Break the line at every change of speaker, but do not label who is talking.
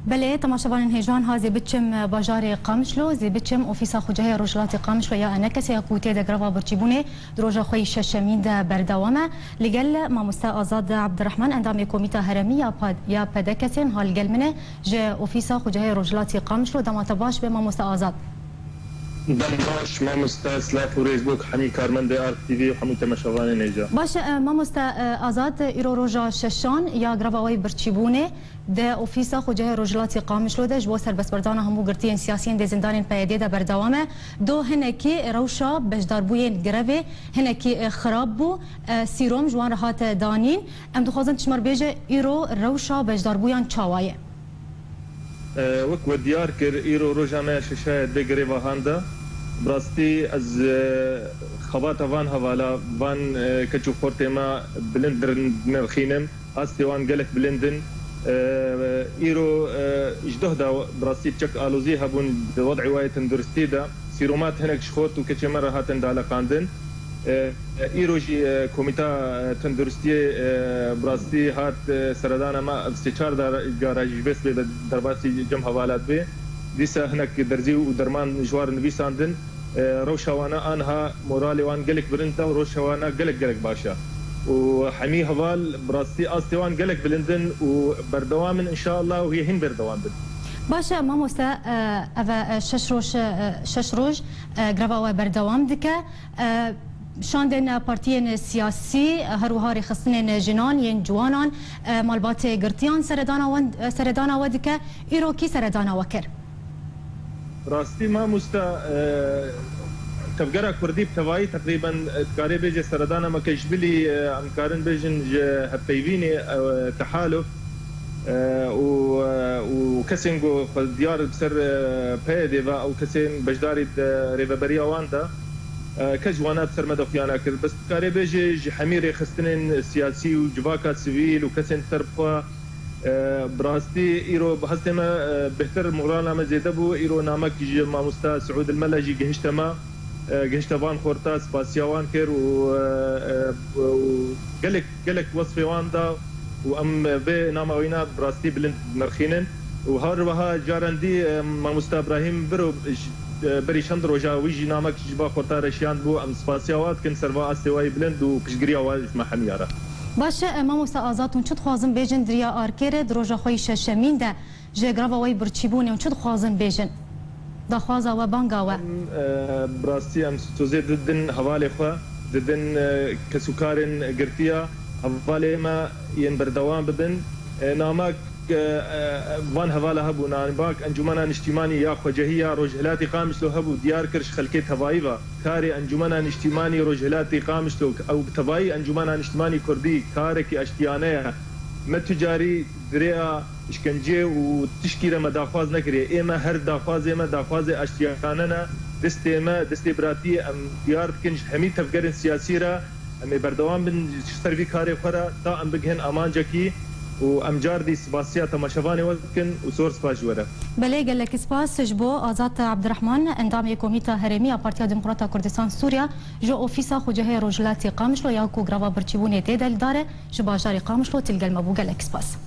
بله تماشاوان هیجان ها زیبچم بازار قامشلو زیبچم اوفیسا خوجه روجلات قامشلو یا انکس یا کوته دگروا برچیبونه دروژه خوی ششمین ده بردوامه لگل ماموستا آزاد عبدالرحمن اندام کمیته هرمی یا پدکسین حال گل منه ج اوفیسا خوجه روجلات قامشلو دمات باش به ماموستا آزاد
باش ماموستا سلاف و فیسبوک همی کارمند آر تی وی و همی تماشاوان نیجا
باش ماموستا آزاد ایرو روجا ششان یا گرواوی برچیبونه ده اوفیسا خوجه روجلاتی قامشلو ده جبو سربسبردان همو گرتین سیاسیین ده زندان پیاده ده بردوامه دو هنکی روشا بجداربوین گروه هنکی خراب بو سیروم جوان رهات دانین ام دخوازن تشمر بیجه ایرو روشا بجداربویان چاوایه
وەک وە دیار کرد ئیرۆ ڕۆژانە شەشایە دەگەڕێ هەندە بڕاستی ئەس خەباتە وان هەوالا وان کەچ و خۆرتێمە بلند نرخینم ئاستێوان گەلک بلندن ئیرۆ ئیشدەهدا بڕاستی چەک ئالۆزی هەبوون وەضعی وایە تەندروستیدا سیرۆمات هەنێک شخۆت و کەچێمە ڕەهاتن دالەقاندن ئیرۆژی کۆمیتا تەندروستی بڕاستی هات سەردانەمە سێ چار گاراژی بێست بێ دەرباسی جەم هەوالات بێ دیسە هەنێک دەرزی و دەرمان ژوار نویساندن ڕەوشەوانە ئانها مۆراڵێوان گەلێک برنتە و ڕۆژشەوانە گەلێک باشە و هەمی هەواڵ بڕاستی ئاستێوان گەلێک بلندن و بەردەوامن ئینشاءالله و هی هین بەردەوام بن
باشه مامۆستا شش ڕۆژ گرەڤاوە بەردەوام دکە شاندن پارتیین سیاسی هروها رخصتن جنان ین جوانان مالبات گرتیان سردانا و دکه ایرو کی سردانا وکر
راستی ما مستا تفجر كردي بتواي تقريبا تقاري بيجي سردانا ما كيشبلي امكارن بيجن هبيفيني تحالف وكسنجو ديار بسر بيديفا او كسين بجداري ريفابريا واندا كجوانا بسر مدفيانا كر بس كاري بيجي حميري خستنين سياسي وجواكا سيفيل وكسن ترفا براستي ايرو بحسما بهتر مغرانا مزيدبو ايرو نامك ماموستا سعود الملاجي جهشتما جهشتوان خورتا سباسيوان كر وقالك وصفي واندا وام بي ناما وينا براستي بلند مرخينن وهروها جارندي ماموستا ابراهيم برو بري شندرو جا ويجي نامك جبا خورتا رشيان بو ام سباسيوات كن سروا استواي بلند وبشغريا واج ما حمياره
باشه ماموستا آزادون چد خوازن بیجن دریا آرکره دروژه خوی ششمین ده جگراوا وی برچیبونه چد خوازن بیجن دا خوازا و بانگا و
براستي ام توزي ددن حواله خو ددن كسوكارن غرتيا حواله ما ين بردوام بدن نامك وان حواله هبو نانباك انجمنا اجتماعي يا خوجهيه رجلاتي قامشلو هبو ديار كرش خلكيت هوايبا كاري انجمنا اجتماعي رجلاتي قامشلو او تباي انجمنا اجتماعي كردي كاركي اشتيانه ما تجاري دريا اشكنجه وتشكيله ما داخواز نكري اما هر داخواز اما داخواز اشتياننا دستيما دستيبراتي ام ديار كنج همي تفكر سياسي را ام بردوام بن سروي كاري خرا تا ام بگهن امانجكي وامجار دي سباسيا تماشافاني وكن وسورس باجوره
بله قال لك سباس جبو آزاد عبدالرحمن اندام كوميتا هرمي بارتيا ديمقراطا كردستان سوريا جو اوفيسا خوجه روجلاتي قامشلو ياكو غرافا برچيبوني تيدل داره جباجاري قامشلو تلقى المبو قال لك سباس